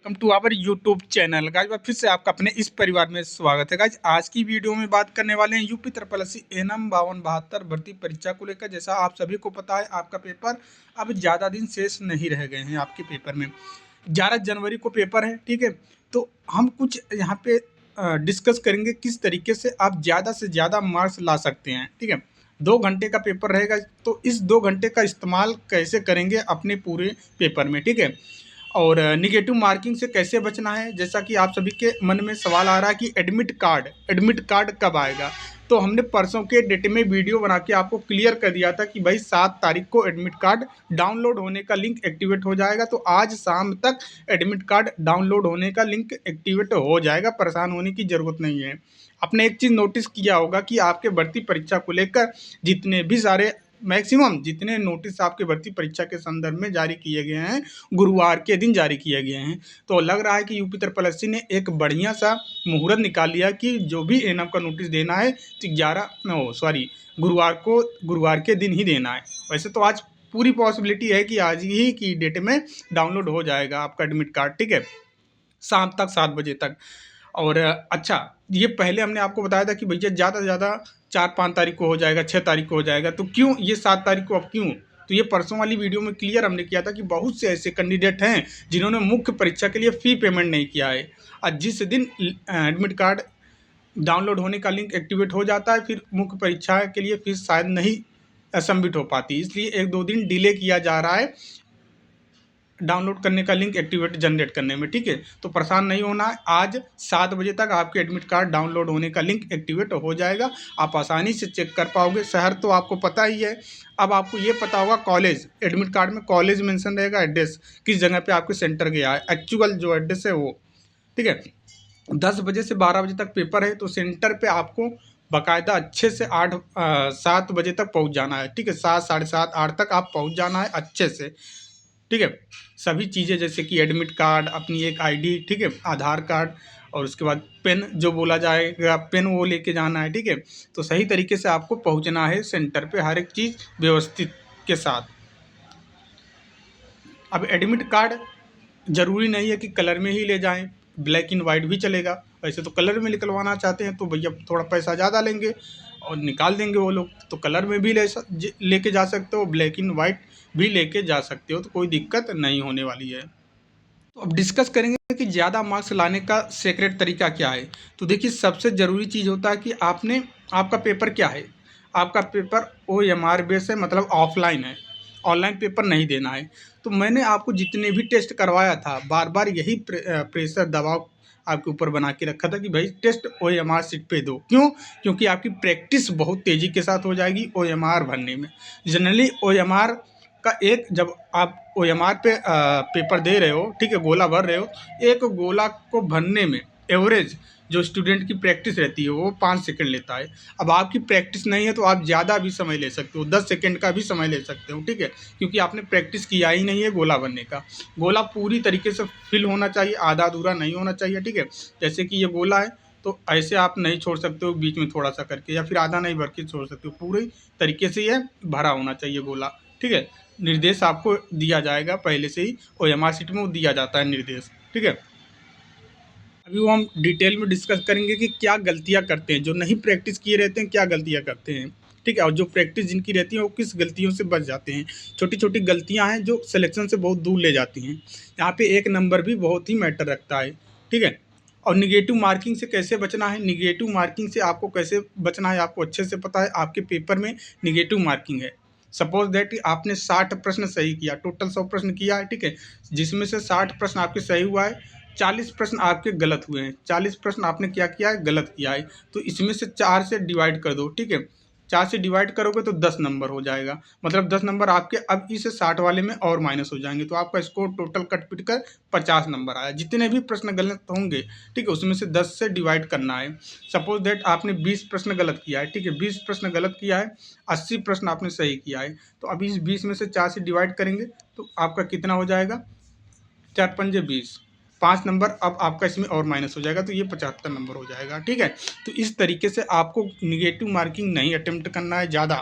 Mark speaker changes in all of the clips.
Speaker 1: Welcome to our YouTube channel guys. फिर से आपका अपने इस परिवार में स्वागत है गाइज। आज की वीडियो में बात करने वाले हैं यूपी ट्रिपल एससी एनएम 5272 भर्ती परीक्षा को लेकर। जैसा आप सभी को पता है, आपका पेपर अब ज़्यादा दिन शेष नहीं रह गए हैं। आपके पेपर में 11 जनवरी को पेपर है, ठीक है। तो हम कुछ यहाँ पे डिस्कस करेंगे किस तरीके से आप ज़्यादा से ज़्यादा मार्क्स ला सकते हैं, ठीक है। 2 घंटे का पेपर रहेगा, तो इस 2 घंटे का इस्तेमाल कैसे करेंगे अपने पूरे पेपर में, ठीक है। और निगेटिव मार्किंग से कैसे बचना है, जैसा कि आप सभी के मन में सवाल आ रहा है कि एडमिट कार्ड कब आएगा। तो हमने परसों के डेट में वीडियो बना के आपको क्लियर कर दिया था कि भाई 7 तारीख को एडमिट कार्ड डाउनलोड होने का लिंक एक्टिवेट हो जाएगा। तो आज शाम तक एडमिट कार्ड डाउनलोड होने का लिंक एक्टिवेट हो जाएगा, परेशान होने की ज़रूरत नहीं है। आपने एक चीज़ नोटिस किया होगा कि आपके भर्ती परीक्षा को लेकर जितने भी सारे मैक्सिमम जितने नोटिस आपके भर्ती परीक्षा के संदर्भ में जारी किए गए हैं, गुरुवार के दिन जारी किए गए हैं। तो लग रहा है कि यूपी ट्रिपल एससी ने एक बढ़िया सा मुहूर्त निकाल लिया कि जो भी एनएम का नोटिस देना है तो गुरुवार के दिन ही देना है। वैसे तो आज पूरी पॉसिबिलिटी है कि आज ही की डेट में डाउनलोड हो जाएगा आपका एडमिट कार्ड, ठीक है, शाम तक 7 बजे तक। और अच्छा, ये पहले हमने आपको बताया था कि भैया ज़्यादा से ज़्यादा 4-5 तारीख को हो जाएगा, 6 तारीख को हो जाएगा। तो क्यों ये 7 तारीख को, अब क्यों? तो ये परसों वाली वीडियो में क्लियर हमने किया था कि बहुत से ऐसे कैंडिडेट हैं जिन्होंने मुख्य परीक्षा के लिए फ़ी पेमेंट नहीं किया है। और जिस दिन एडमिट कार्ड डाउनलोड होने का लिंक एक्टिवेट हो जाता है, फिर मुख्य परीक्षा के लिए फीस शायद नहीं सबमिट हो पाती, इसलिए 1-2 दिन डिले किया जा रहा है डाउनलोड करने का लिंक एक्टिवेट जनरेट करने में, ठीक है। तो परेशान नहीं होना है, आज 7 बजे तक आपके एडमिट कार्ड डाउनलोड होने का लिंक एक्टिवेट हो जाएगा। आप आसानी से चेक कर पाओगे। शहर तो आपको पता ही है। अब आपको ये पता होगा कॉलेज, एडमिट कार्ड में कॉलेज मेंशन रहेगा, एड्रेस किस जगह पे आपके सेंटर गया है, एक्चुअल जो एड्रेस है वो, ठीक है। 10 बजे से 12 बजे तक पेपर है, तो सेंटर पे आपको बाकायदा अच्छे से 7 बजे तक पहुंच जाना है, ठीक है। 7, साढ़े 7, 8 तक आप पहुंच जाना है अच्छे से, ठीक है। सभी चीज़ें जैसे कि एडमिट कार्ड, अपनी एक आईडी, ठीक है, आधार कार्ड, और उसके बाद पेन जो बोला जाएगा पेन वो लेके जाना है, ठीक है। तो सही तरीके से आपको पहुंचना है सेंटर पे, हर एक चीज़ व्यवस्थित के साथ। अब एडमिट कार्ड ज़रूरी नहीं है कि कलर में ही ले जाएं, ब्लैक एंड वाइट भी चलेगा। वैसे तो कलर में निकलवाना चाहते हैं तो भैया थोड़ा पैसा ज़्यादा लेंगे और निकाल देंगे वो लोग। तो कलर में भी लेके जा सकते हो, ब्लैक एंड वाइट भी लेके जा सकते हो, तो कोई दिक्कत नहीं होने वाली है। तो अब डिस्कस करेंगे कि ज़्यादा मार्क्स लाने का सीक्रेट तरीका क्या है। तो देखिए, सबसे ज़रूरी चीज़ होता है कि आपका पेपर क्या है। आपका पेपर OMR बेस है, मतलब ऑफलाइन है, ऑनलाइन पेपर नहीं देना है। तो मैंने आपको जितने भी टेस्ट करवाया था, बार बार यही प्रेशर दबाव आपके ऊपर बना के रखा था कि भाई टेस्ट OMR सीट पे दो। क्यों? क्योंकि आपकी प्रैक्टिस बहुत तेज़ी के साथ हो जाएगी OMR भरने में। जनरली OMR का एक, जब आप OMR पे पेपर दे रहे हो, ठीक है, गोला भर रहे हो, एक गोला को भरने में एवरेज जो स्टूडेंट की प्रैक्टिस रहती है वो 5 सेकंड लेता है। अब आपकी प्रैक्टिस नहीं है तो आप ज़्यादा भी समय ले सकते हो, 10 सेकंड का भी समय ले सकते हो, ठीक है, क्योंकि आपने प्रैक्टिस किया ही नहीं है गोला भरने का। गोला पूरी तरीके से फिल होना चाहिए, आधा अधूरा नहीं होना चाहिए, ठीक है। जैसे कि ये गोला है तो ऐसे आप नहीं छोड़ सकते हो बीच में थोड़ा सा करके, या फिर आधा नहीं भर के छोड़ सकते हो, पूरी तरीके से ये भरा होना चाहिए गोला, ठीक है। निर्देश आपको दिया जाएगा पहले से ही, OMR शीट में वो दिया जाता है निर्देश, ठीक है। अभी वो हम डिटेल में डिस्कस करेंगे कि क्या गलतियां करते हैं जो नहीं प्रैक्टिस किए रहते हैं, क्या गलतियां करते हैं, ठीक है, और जो प्रैक्टिस जिनकी रहती है वो किस गलतियों से बच जाते हैं। छोटी छोटी गलतियां हैं जो सिलेक्शन से बहुत दूर ले जाती हैं। यहाँ पे एक नंबर भी बहुत ही मैटर रखता है, ठीक है। और निगेटिव मार्किंग से कैसे बचना है, निगेटिव मार्किंग से आपको कैसे बचना है आपको अच्छे से पता है। आपके पेपर में निगेटिव मार्किंग है, सपोज दैट आपने 60 प्रश्न सही किया, टोटल 100 प्रश्न किया है, ठीक है, जिसमें से 60 प्रश्न आपके सही हुआ है, 40 प्रश्न आपके गलत हुए हैं। 40 प्रश्न आपने क्या किया है, गलत किया है। तो इसमें से 4 से डिवाइड कर दो, ठीक है। 4 से डिवाइड करोगे तो 10 नंबर हो जाएगा, मतलब 10 नंबर आपके अब इस 60 वाले में और माइनस हो जाएंगे। तो आपका स्कोर टोटल कट पिट कर 50 नंबर आया। जितने भी प्रश्न गलत होंगे, ठीक है, उसमें से 10 से डिवाइड करना है। सपोज दैट आपने 20 प्रश्न गलत किया है, ठीक है, 20 प्रश्न गलत किया है, 80 प्रश्न आपने सही किया है। तो अब इस 20 में से 4 से डिवाइड करेंगे तो आपका कितना हो जाएगा, 4 पंजे 20, 5 नंबर अब आपका इसमें और माइनस हो जाएगा, तो ये 75 नंबर हो जाएगा, ठीक है। तो इस तरीके से आपको निगेटिव मार्किंग नहीं अटेम्प्ट करना है ज़्यादा,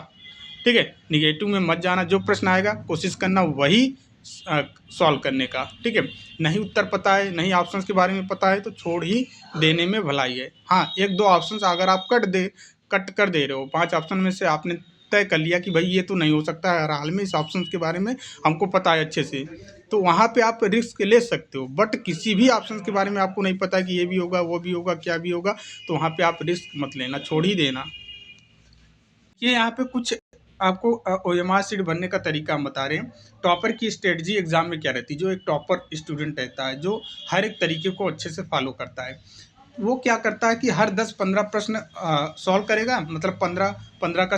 Speaker 1: ठीक है। निगेटिव में मत जाना, जो प्रश्न आएगा कोशिश करना वही सॉल्व करने का, ठीक है। नहीं उत्तर पता है, नहीं ऑप्शंस के बारे में पता है तो छोड़ ही देने में भलाई है। हाँ, एक दो ऑप्शंस अगर आप कट कर दे रहे हो, 5 ऑप्शन में से आपने तय कर लिया कि भाई ये तो नहीं हो सकता है, हर हाल में इस ऑप्शन के बारे में हमको पता है अच्छे से, तो वहाँ पे आप रिस्क ले सकते हो। बट किसी भी ऑप्शन के बारे में आपको नहीं पता कि ये भी होगा, वो भी होगा, क्या भी होगा, तो वहाँ पे आप रिस्क मत लेना, छोड़ ही देना। ये यहाँ पे कुछ आपको ओएमआर शीट भरने का तरीका हम बता रहे हैं। टॉपर की स्ट्रेटजी एग्जाम में क्या रहती है, जो एक टॉपर स्टूडेंट रहता है, जो हर एक तरीके को अच्छे से फॉलो करता है, वो क्या करता है कि हर 10-15 प्रश्न सॉल्व करेगा, मतलब 15-15 का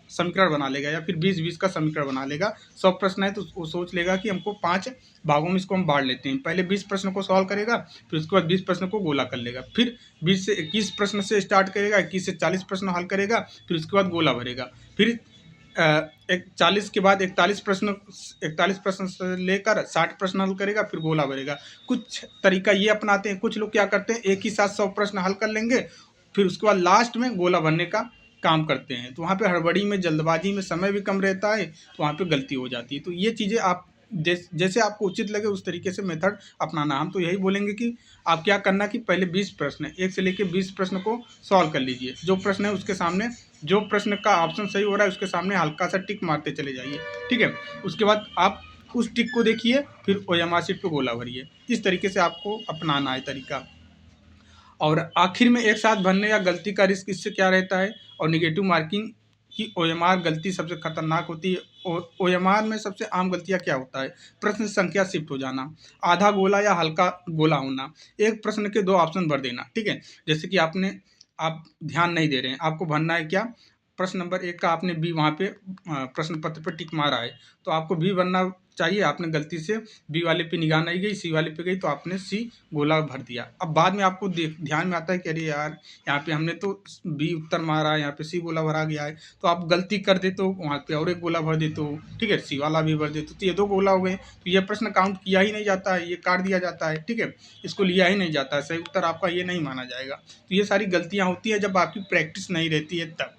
Speaker 1: समीकरण बना लेगा, या फिर 20-20 का समीकरण बना लेगा। 100 प्रश्न है तो वो सोच लेगा कि हमको 5 भागों में इसको हम बांट लेते हैं। पहले 20 प्रश्न को सॉल्व करेगा, फिर उसके बाद 20 प्रश्न को गोला कर लेगा, फिर 20 से 21 प्रश्न से स्टार्ट करेगा, 21 से 40 प्रश्न हल करेगा, फिर उसके बाद गोला भरेगा, फिर 40 के बाद 41 प्रश्न से लेकर 60 प्रश्न हल करेगा, फिर गोला भरेगा। कुछ तरीका ये अपनाते हैं, कुछ लोग क्या करते हैं एक ही साथ 100 प्रश्न हल कर लेंगे, फिर उसके बाद लास्ट में गोला भरने का काम करते हैं, तो वहाँ पे हड़बड़ी में, जल्दबाजी में, समय भी कम रहता है, तो वहाँ पे गलती हो जाती है। तो ये चीज़ें आप जैसे आपको उचित लगे उस तरीके से मेथड अपनाना। हम तो यही बोलेंगे कि आप क्या करना कि पहले 20 प्रश्न, 1 से लेकर 20 प्रश्न को सॉल्व कर लीजिए। जो प्रश्न है उसके सामने, जो प्रश्न का ऑप्शन सही हो रहा है उसके सामने हल्का सा टिक मारते चले जाइए, ठीक है। उसके बाद आप उस टिक को देखिए, फिर ओएमआर शीट पे गोला भरिए। इस तरीके से आपको अपनाना है तरीका। और आखिर में एक साथ भरने या गलती का रिस्क इससे क्या रहता है, और निगेटिव मार्किंग की ओएमआर गलती सबसे खतरनाक होती है। ओएमआर में सबसे आम गलतियां क्या होता है, प्रश्न संख्या शिफ्ट हो जाना, आधा गोला या हल्का गोला होना, एक प्रश्न के 2 ऑप्शन भर देना, ठीक है। जैसे कि आप ध्यान नहीं दे रहे हैं, आपको भरना है क्या, प्रश्न नंबर 1 का आपने बी वहाँ पे प्रश्न पत्र पर टिक मारा है, तो आपको बी भरना चाहिए, आपने गलती से बी वाले पे निगाह नहीं गई, सी वाले पे गई, तो आपने सी गोला भर दिया। अब बाद में आपको ध्यान में आता है कि अरे यार, यहाँ पे हमने तो बी उत्तर मारा है, यहाँ पे सी गोला भरा गया है, तो आप गलती कर देते हो, वहाँ पे और एक गोला भर देते हो, ठीक है, सी वाला भी भर देते हो, तो ये 2 गोला हो गए, तो ये प्रश्न काउंट किया ही नहीं जाता है, ये काट दिया जाता है, ठीक है, इसको लिया ही नहीं जाता है, सही उत्तर आपका ये नहीं माना जाएगा। तो ये सारी गलतियाँ होती है जब आपकी प्रैक्टिस नहीं रहती है तब।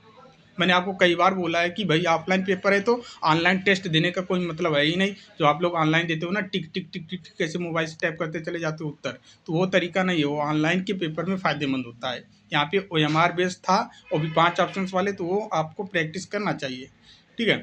Speaker 1: मैंने आपको कई बार बोला है कि भाई ऑफलाइन पेपर है तो ऑनलाइन टेस्ट देने का कोई मतलब है ही नहीं। जो आप लोग ऑनलाइन देते हो ना, टिक टिक टिक टिक टिक कैसे मोबाइल से टाइप करते चले जाते हो उत्तर, तो वो तरीका नहीं है, वो ऑनलाइन के पेपर में फ़ायदेमंद होता है। यहाँ पे ओएमआर बेस्ड था और भी 5 ऑप्शंस वाले, तो वो आपको प्रैक्टिस करना चाहिए, ठीक है।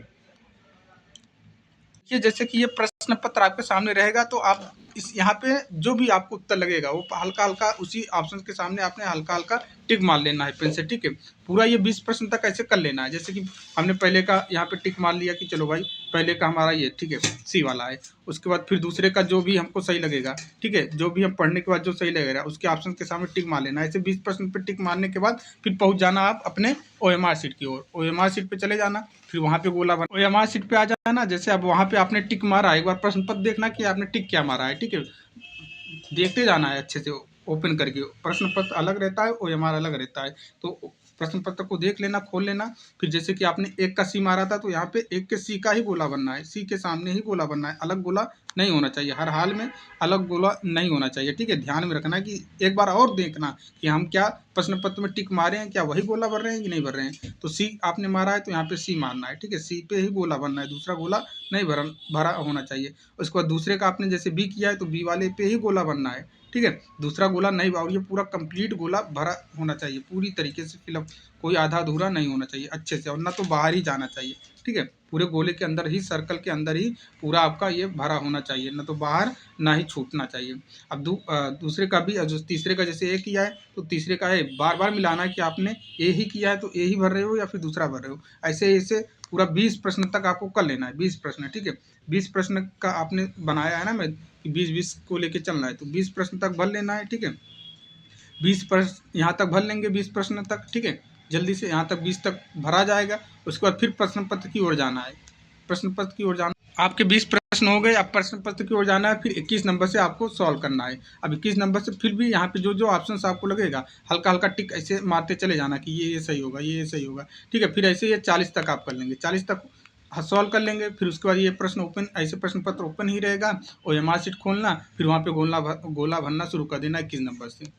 Speaker 1: ये जैसे कि ये प्रश्न पत्र आपके सामने रहेगा, तो आप इस यहाँ पे जो भी आपको उत्तर लगेगा वो हल्का हल्का उसी ऑप्शन के सामने आपने हल्का हल्का टिक मार लेना है पेन से, ठीक है। पूरा ये 20 प्रश्न तक ऐसे कर लेना है। जैसे कि हमने पहले का यहाँ पे टिक मार लिया कि चलो भाई पहले का हमारा ये, ठीक है, सी वाला है। उसके बाद फिर दूसरे का जो भी हमको सही लगेगा, ठीक है, जो भी हम पढ़ने के बाद जो सही लगेगा उसके ऑप्शन के सामने टिक मार लेना है। ऐसे 20 प्रश्न पे टिक मारने के बाद फिर पहुँच जाना आप अपने ओएमआर शीट की ओर। ओएमआर शीट पे चले जाना, फिर वहाँ पे गोला बना, ओएमआर शीट पे आ जाना। जैसे अब वहाँ पे आपने टिक मारा, एक बार प्रश्न पत्र देखना कि आपने टिक क्या मारा है, ठीक है, देखते जाना है अच्छे से ओपन करके। प्रश्न पत्र अलग रहता है, ओएमआर अलग रहता है, तो प्रश्न पत्र को देख लेना, खोल लेना। फिर जैसे कि आपने 1 का सी मारा था, तो यहाँ पे 1 के सी का ही गोला बनना है, सी के सामने ही गोला बनना है, अलग गोला नहीं होना चाहिए, हर हाल में अलग गोला नहीं होना चाहिए, ठीक है। ध्यान में रखना कि एक बार और देखना कि हम क्या प्रश्न पत्र में टिक मारे हैं, क्या वही गोला भर रहे हैं कि नहीं भर रहे हैं। तो सी आपने मारा है तो यहाँ पे सी मारना है, ठीक है, सी पे ही गोला भरना है, दूसरा गोला नहीं भरा होना चाहिए। उसके बाद दूसरे का आपने जैसे बी किया है तो बी वाले पे ही गोला भरना है, ठीक है, दूसरा गोला नहीं, और ये पूरा कंप्लीट गोला भरा होना चाहिए, पूरी तरीके से फिलअप, कोई आधा अधूरा नहीं होना चाहिए, अच्छे से, और ना तो बाहर ही जाना चाहिए, ठीक है। पूरे गोले के अंदर ही, सर्कल के अंदर ही पूरा आपका ये भरा होना चाहिए, ना तो बाहर ना ही छूटना चाहिए। अब दूसरे का भी, जो तीसरे का जैसे ए किया है तो तीसरे का ए बार बार मिलाना है कि आपने ए ही किया है तो ए ही भर रहे हो या फिर दूसरा भर रहे हो। ऐसे ऐसे पूरा 20 प्रश्न तक आपको कर लेना है, 20 प्रश्न, ठीक है। 20 प्रश्न का आपने बनाया है ना, मैं 20-20 को लेके चलना है, तो 20 प्रश्न तक भर लेना है, ठीक है। 20 प्रश्न यहाँ तक भर लेंगे, 20 प्रश्न तक, ठीक है, जल्दी से यहाँ तक 20 तक भरा जाएगा। उसके बाद फिर प्रश्न पत्र की ओर जाना है, प्रश्न पत्र की ओर जाना, आपके 20 प्रश्न हो गए, अब प्रश्न पत्र की ओर जाना है, फिर 21 नंबर से आपको सॉल्व करना है। अब 21 नंबर से फिर भी यहाँ पे जो जो ऑप्शन आपको लगेगा हल्का हल्का टिक ऐसे मारते चले जाना कि ये सही होगा, ये सही होगा, ठीक है। फिर ऐसे ये 40 तक आप कर लेंगे, 40 तक सॉल्व कर लेंगे। फिर उसके बाद ये प्रश्न ओपन, ऐसे प्रश्न पत्र ओपन ही रहेगा, ओएमआर शीट खोलना, फिर वहाँ पे गोला भरना शुरू कर देना 21 नंबर से।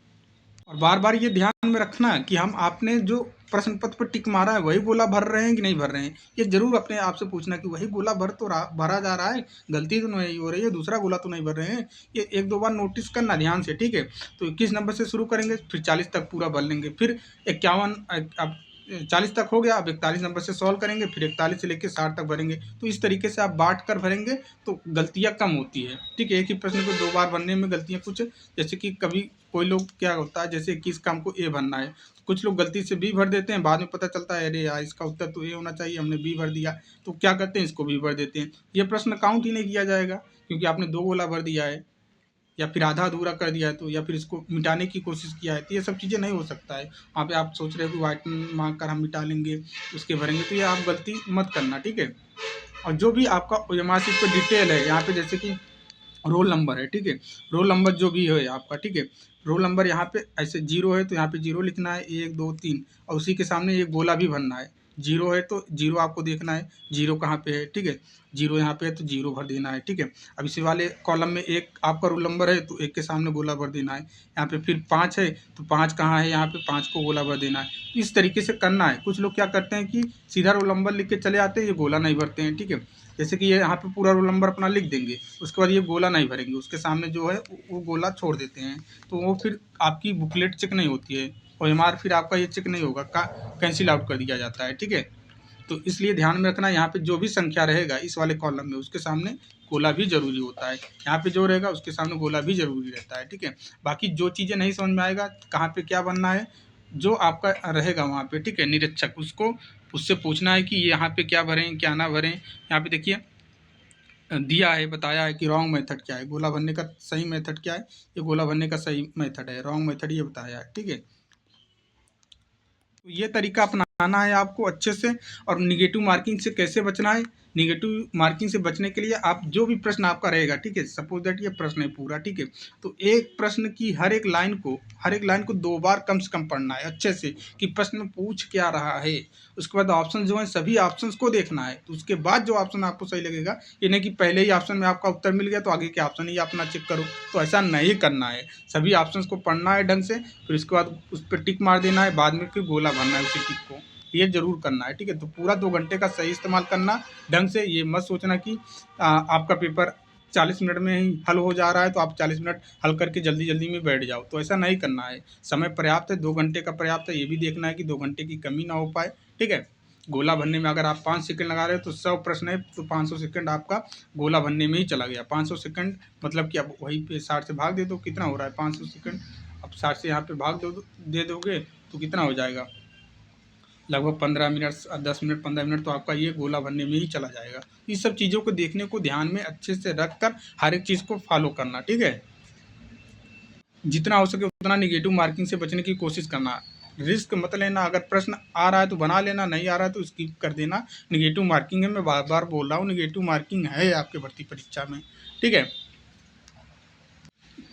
Speaker 1: और बार बार ये ध्यान में रखना कि हम आपने जो प्रश्न पत्र पर टिक मारा है वही गोला भर रहे हैं कि नहीं भर रहे हैं। ये जरूर अपने आप से पूछना कि वही गोला भरा जा रहा है, गलती तो नहीं हो रही है, दूसरा गोला तो नहीं भर रहे हैं। ये एक दो बार नोटिस करना ध्यान से, ठीक है। तो 21 नंबर से शुरू करेंगे, फिर 40 तक पूरा भर लेंगे, फिर 51 अब 40 तक हो गया, अब 41 नंबर से सॉल्व करेंगे, फिर 41 से लेकर 60 तक भरेंगे। तो इस तरीके से आप बांट कर भरेंगे तो गलतियां कम होती है, ठीक है। एक ही प्रश्न को दो बार भरने में गलतियां कुछ, जैसे कि कभी कोई लोग क्या होता है, जैसे 21 का हमको ए भरना है, कुछ लोग गलती से बी भर देते हैं, बाद में पता चलता है अरे यार इसका उत्तर तो ए होना चाहिए, हमने बी भर दिया। तो क्या करते हैं, इसको बी भर देते हैं। ये प्रश्न काउंट ही नहीं किया जाएगा क्योंकि आपने दो गोला भर दिया है या फिर आधा अधूरा कर दिया है, तो या फिर इसको मिटाने की कोशिश किया है, तो ये सब चीज़ें नहीं हो सकता है। वहाँ पे आप सोच रहे हो कि व्हाइट मार्कर हम मिटा लेंगे उसके भरेंगे, तो ये आप गलती मत करना, ठीक है। और जो भी आपका ओएमआर शीट पर डिटेल है, यहाँ पे जैसे कि रोल नंबर है, ठीक है, रोल नंबर जो भी है आपका, ठीक है, रोल नंबर यहाँ पे ऐसे 0 है तो यहाँ पे 0 लिखना है, 1 2 3, और उसी के सामने एक गोला भी भरना है। 0 है तो 0 आपको देखना है, 0 कहाँ पे है, ठीक है, 0 यहाँ पे है तो 0 भर देना है, ठीक है। अब इसी वाले कॉलम में एक आपका रोल नंबर है तो एक के सामने गोला भर देना है। यहाँ पे फिर 5 है तो 5 कहाँ है, यहाँ पे 5 को गोला भर देना है। इस तरीके से करना है। कुछ लोग क्या करते हैं कि सीधा रोल नंबर लिख के चले आते हैं, ये गोला नहीं भरते हैं, ठीक है। जैसे कि ये यहाँ पे पूरा रोल नंबर अपना लिख देंगे, उसके बाद ये गोला नहीं भरेंगे, उसके सामने जो है वो गोला छोड़ देते हैं, तो वो फिर आपकी बुकलेट चेक नहीं होती है, ओएमआर फिर आपका ये चेक नहीं होगा, कैंसिल आउट कर दिया जाता है, ठीक है। तो इसलिए ध्यान में रखना, यहाँ पे जो भी संख्या रहेगा इस वाले कॉलम में उसके सामने गोला भी जरूरी होता है, यहाँ पे जो रहेगा उसके सामने गोला भी जरूरी रहता है, ठीक है। बाकी जो चीज़ें नहीं समझ में आएगा कहाँ पे क्या बनना है, जो आपका रहेगा वहाँ पे, ठीक है, निरीक्षक, उसको उससे पूछना है कि यहाँ पे क्या भरें क्या ना भरें। यहाँ पे देखिए दिया है, बताया है कि रॉन्ग मेथड क्या है, गोला भरने का सही मेथड क्या है, ये गोला भरने का सही मेथड है, रॉन्ग मेथड ये बताया है, ठीक है। तो ये तरीका अपनाना है आपको अच्छे से। और निगेटिव मार्किंग से कैसे बचना है, निगेटिव मार्किंग से बचने के लिए आप जो भी प्रश्न आपका रहेगा, ठीक है, सपोज दैट ये प्रश्न है पूरा, ठीक है, तो एक प्रश्न की हर एक लाइन को दो बार कम से कम पढ़ना है अच्छे से कि प्रश्न में पूछ क्या रहा है। उसके बाद ऑप्शन जो है सभी ऑप्शंस को देखना है, तो उसके बाद जो ऑप्शन आपको सही लगेगा, ये नहीं कि पहले ही ऑप्शन में आपका उत्तर मिल गया तो आगे के ऑप्शन ही अपना चेक करो, तो ऐसा नहीं करना है। सभी ऑप्शंस को पढ़ना है ढंग से, फिर उसके बाद उस पर टिक मार देना है, बाद में फिर गोला भरना है उसी टिक को, ये जरूर करना है, ठीक है। तो पूरा 2 घंटे का सही इस्तेमाल करना ढंग से। ये मत सोचना कि आपका पेपर 40 मिनट में ही हल हो जा रहा है तो आप 40 मिनट हल करके जल्दी जल्दी में बैठ जाओ, तो ऐसा नहीं करना है। समय पर्याप्त है, 2 घंटे का पर्याप्त है, ये भी देखना है कि 2 घंटे की कमी ना हो पाए, ठीक है। गोला भरने में अगर आप 5 सेकंड लगा रहे हो तो 100 प्रश्न है तो 500 सेकंड आपका गोला भरने में ही चला गया। 500 सेकंड मतलब कि आप वहीं पे 60 से भाग दे दो, कितना हो रहा है 500 सेकंड, अब 60 से यहाँ पे भाग दे दोगे तो कितना हो जाएगा, लगभग 15 मिनट 10 मिनट 15 मिनट तो आपका ये गोला भरने में ही चला जाएगा। इस सब चीज़ों को देखने को ध्यान में अच्छे से रख कर हर एक चीज़ को फॉलो करना, ठीक है। जितना हो सके उतना निगेटिव मार्किंग से बचने की कोशिश करना, रिस्क मत लेना। अगर प्रश्न आ रहा है तो बना लेना, नहीं आ रहा है तो स्किप कर देना। निगेटिव मार्किंग है, मैं बार बार बोल रहा हूँ, निगेटिव मार्किंग है आपके भर्ती परीक्षा में, ठीक है।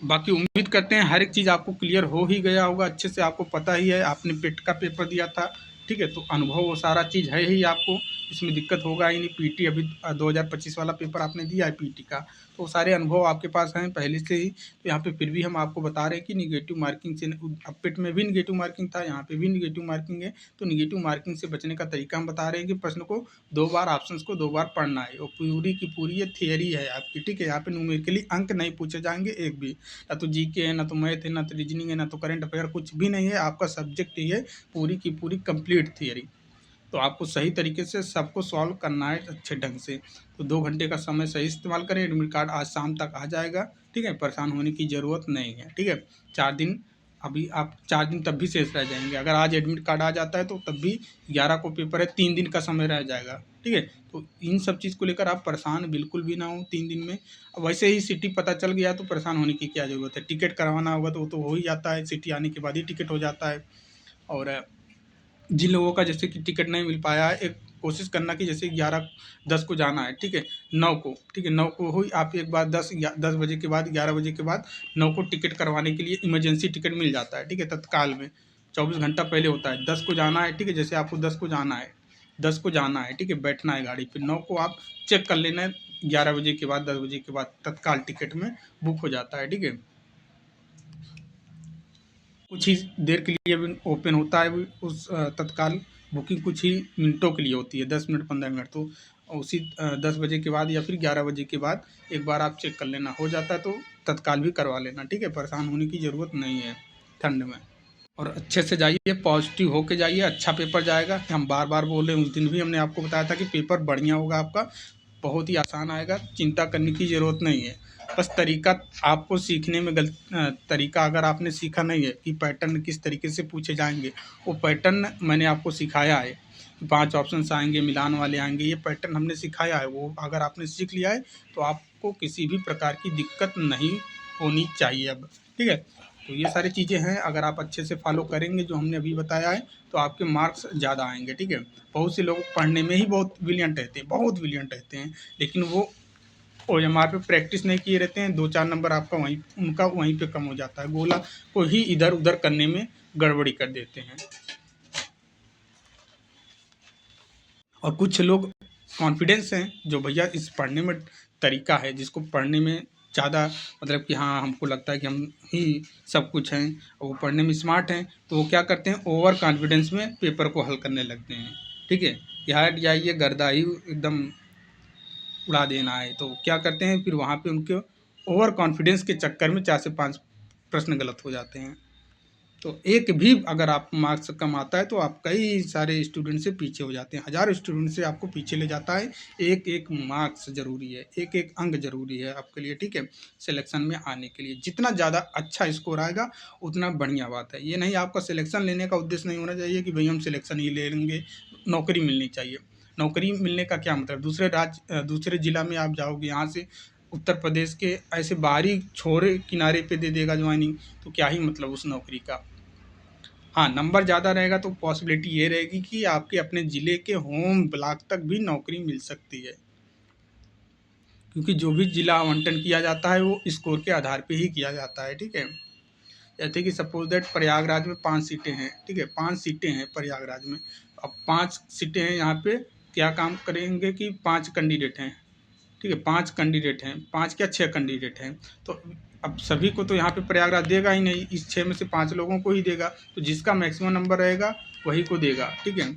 Speaker 1: बाकी उम्मीद करते हैं हर एक चीज़ आपको क्लियर हो ही गया होगा, अच्छे से आपको पता ही है, आपने पेट का पेपर दिया था, ठीक है, तो अनुभव वो सारा चीज़ है ही आपको, इसमें दिक्कत होगा ही नहीं। पीटी अभी 2025 वाला पेपर आपने दिया है पीटी का, तो सारे अनुभव आपके पास हैं पहले से ही। तो यहाँ पे फिर भी हम आपको बता रहे हैं कि निगेटिव मार्किंग से, अब पेट में भी निगेटिव मार्किंग था, यहाँ पे भी निगेटिव मार्किंग है, तो निगेटिव मार्किंग से बचने का तरीका हम बता रहे हैं कि प्रश्न को 2 बार, ऑप्शंस को 2 बार पढ़ना है, और पूरी की पूरी ये थियरी है आपकी, ठीक है। यहाँ पे न्यूमेरिकली अंक नहीं पूछे जाएंगे एक भी, ना तो जीके है, ना तो मैथ है, ना तो रीजनिंग है, ना तो करंट अफेयर, कुछ भी नहीं है। आपका सब्जेक्ट ही है पूरी की पूरी कंप्लीट थियरी, तो आपको सही तरीके से सबको सॉल्व करना है अच्छे ढंग से। तो 2 घंटे का समय सही इस्तेमाल करें, एडमिट कार्ड आज शाम तक आ जाएगा, ठीक है, परेशान होने की ज़रूरत नहीं है, ठीक है। 4 दिन, अभी आप 4 दिन तब भी शेष रह जाएंगे, अगर आज एडमिट कार्ड आ जाता है तो तब भी 11 को पेपर है, 3 दिन का समय रह जाएगा, ठीक है। तो इन सब चीज़ को लेकर आप परेशान बिल्कुल भी ना हो 3 दिन में। अब वैसे ही सिटी पता चल गया तो परेशान होने की क्या ज़रूरत है, टिकट करवाना होगा तो वो तो हो ही जाता है, सिटी आने के बाद ही टिकट हो जाता है। और जिन लोगों का जैसे कि टिकट नहीं मिल पाया है, एक कोशिश करना कि जैसे 11:10 को जाना है, ठीक है, 9 को, ठीक है, 9 को हुई, आप एक बार 10 बजे के बाद, 11 बजे के बाद 9 को टिकट करवाने के लिए इमरजेंसी टिकट मिल जाता है, ठीक है, तत्काल में 24 घंटा पहले होता है। 10 को जाना है, ठीक है, जैसे आपको 10 को जाना है, 10 को जाना है, ठीक है, बैठना है गाड़ी, फिर 9 को आप चेक कर लेना है, 11 बजे के बाद, 10 बजे के बाद तत्काल टिकट में बुक हो जाता है, ठीक है। कुछ ही देर के लिए भी ओपन होता है, उस तत्काल बुकिंग कुछ ही मिनटों के लिए होती है, 10 मिनट 15 मिनट। तो उसी 10 बजे के बाद या फिर 11 बजे के बाद एक बार आप चेक कर लेना, हो जाता है तो तत्काल भी करवा लेना, ठीक है। परेशान होने की ज़रूरत नहीं है ठंड में। और अच्छे से जाइए, पॉजिटिव होके जाइए, अच्छा पेपर जाएगा। हम बार बार बोल रहे हैं, उस दिन भी हमने आपको बताया था कि पेपर बढ़िया होगा आपका, बहुत ही आसान आएगा, चिंता करने की ज़रूरत नहीं है। बस तरीका आपको सीखने में तरीका अगर आपने सीखा नहीं है कि पैटर्न किस तरीके से पूछे जाएंगे, वो पैटर्न मैंने आपको सिखाया है। 5 ऑप्शंस आएंगे, मिलान वाले आएंगे, ये पैटर्न हमने सिखाया है। वो अगर आपने सीख लिया है तो आपको किसी भी प्रकार की दिक्कत नहीं होनी चाहिए अब, ठीक है। तो ये सारी चीज़ें हैं, अगर आप अच्छे से फॉलो करेंगे जो हमने अभी बताया है तो आपके मार्क्स ज़्यादा आएंगे, ठीक है। बहुत से लोग पढ़ने में ही बहुत ब्रिलियंट रहते हैं, बहुत ब्रिलियंट रहते हैं, लेकिन वो OMR पे प्रैक्टिस नहीं किए रहते हैं, 2-4 नंबर आपका उनका वहीं पे कम हो जाता है, गोला को ही इधर उधर करने में गड़बड़ी कर देते हैं। और कुछ लोग कॉन्फिडेंस हैं जो भैया इस पढ़ने में तरीका है, जिसको पढ़ने में ज़्यादा मतलब कि हाँ हमको लगता है कि हम ही सब कुछ हैं, और वो पढ़ने में स्मार्ट हैं, तो वो क्या करते हैं, ओवर कॉन्फिडेंस में पेपर को हल करने लगते हैं, ठीक है। यहाँ जाइए गर्दा ही एकदम उड़ा देना है, तो क्या करते हैं फिर वहाँ पे उनके ओवर कॉन्फिडेंस के चक्कर में 4 से 5 प्रश्न गलत हो जाते हैं। तो एक भी अगर आप मार्क्स कम आता है तो आप कई सारे स्टूडेंट से पीछे हो जाते हैं, हज़ारों स्टूडेंट से आपको पीछे ले जाता है। एक एक मार्क्स ज़रूरी है, एक एक अंक ज़रूरी है आपके लिए, ठीक है। सिलेक्शन में आने के लिए जितना ज़्यादा अच्छा स्कोर आएगा उतना बढ़िया बात है। ये नहीं आपका सिलेक्शन लेने का उद्देश्य नहीं होना चाहिए कि भाई हम सिलेक्शन ही ले लेंगे, नौकरी मिलनी चाहिए। नौकरी मिलने का क्या मतलब, दूसरे ज़िला में आप जाओगे, यहाँ से उत्तर प्रदेश के ऐसे बाहरी छोरे किनारे पे दे देगा ज्वाइनिंग, तो क्या ही मतलब उस नौकरी का। हाँ, नंबर ज़्यादा रहेगा तो पॉसिबिलिटी ये रहेगी कि आपके अपने ज़िले के होम ब्लॉक तक भी नौकरी मिल सकती है, क्योंकि जो भी ज़िला आवंटन किया जाता है वो स्कोर के आधार पे ही किया जाता है, ठीक है। जैसे कि सपोज दैट प्रयागराज में 5 सीटें हैं, ठीक है, 5 सीटें हैं प्रयागराज में। अब 5 सीटें हैं, यहाँ पे क्या काम करेंगे कि 5 कैंडिडेट हैं, ठीक है, 5 कैंडिडेट हैं, 5 क्या 6 कैंडिडेट हैं। तो अब सभी को तो यहाँ पे प्रयागराज देगा ही नहीं, इस 6 में से 5 लोगों को ही देगा, तो जिसका मैक्सिमम नंबर रहेगा वही को देगा, ठीक है।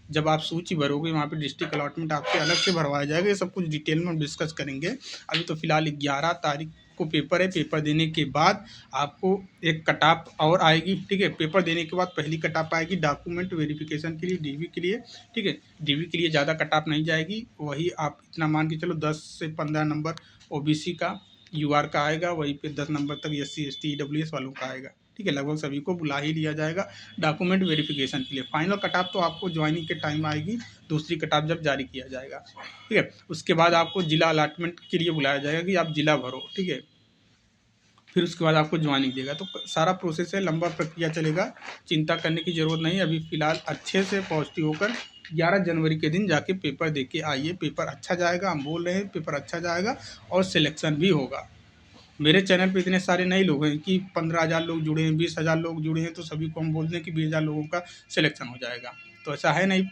Speaker 1: जब आप सूची भरोगे वहाँ पे डिस्ट्रिक्ट अलॉटमेंट आपसे अलग से भरवाया जाएगा, ये सब कुछ डिटेल में हम डिस्कस करेंगे। अभी तो फिलहाल 11 तारीख को पेपर है, पेपर देने के बाद आपको एक कट ऑफ और आएगी, ठीक है। पेपर देने के बाद पहली कट ऑफ आएगी डॉक्यूमेंट वेरिफिकेशन के लिए, DV के लिए, ठीक है। DV के लिए ज़्यादा कट ऑफ नहीं जाएगी, वही आप इतना मान के चलो 10 से 15 नंबर OBC का, UR का आएगा, वहीं पे 10 नंबर तक SC ST EWS वालों का आएगा, ठीक है। लगभग सभी को बुला ही लिया जाएगा डॉक्यूमेंट वेरिफिकेशन के लिए। फाइनल कट ऑफ तो आपको ज्वाइनिंग के टाइम आएगी, दूसरी कट ऑफ जब जारी किया जाएगा, ठीक है। उसके बाद आपको जिला अलॉटमेंट के लिए बुलाया जाएगा कि आप जिला भरो, ठीक है। फिर उसके बाद आपको ज्वाइनिंग देगा, तो सारा प्रोसेस है, लंबा प्रक्रिया चलेगा, चिंता करने की ज़रूरत नहीं। अभी फ़िलहाल अच्छे से पॉजिटिव होकर 11 जनवरी के दिन जाके पेपर दे के आइए, पेपर अच्छा जाएगा, हम बोल रहे हैं पेपर अच्छा जाएगा और सिलेक्शन भी होगा। मेरे चैनल पे इतने सारे नए लोग हैं कि 15,000 लोग जुड़े हैं, 20,000 लोग जुड़े हैं, तो सभी को हम बोल दें कि 20,000 लोगों का सिलेक्शन हो जाएगा, तो ऐसा है नहीं।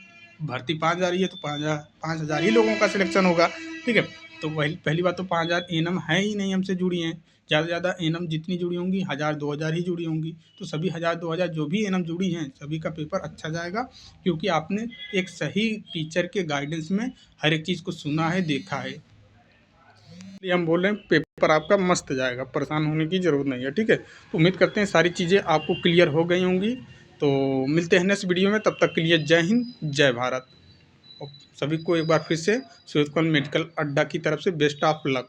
Speaker 1: भर्ती 5,000 ही है तो 5,000 ही लोगों का सिलेक्शन होगा, ठीक है। तो पहली बात तो 5,000 एनम है ही नहीं हमसे जुड़ी हैं, ज़्यादा से ज़्यादा एनम जितनी जुड़ी होंगी 1,000-2,000 ही जुड़ी होंगी, तो सभी 1,000-2,000 जो भी एनम जुड़ी हैं सभी का पेपर अच्छा जाएगा, क्योंकि आपने एक सही टीचर के गाइडेंस में हर एक चीज़ को सुना है, देखा है। इसलिए हम बोल रहे हैं पेपर आपका मस्त जाएगा, परेशान होने की ज़रूरत नहीं है, ठीक है। तो उम्मीद करते हैं सारी चीज़ें आपको क्लियर हो गई होंगी। तो मिलते हैं नेक्स्ट वीडियो में, तब तक के लिए जय हिंद, जय भारत। और सभी को एक बार फिर से सुहेलकुंज मेडिकल अड्डा की तरफ से बेस्ट ऑफ लक।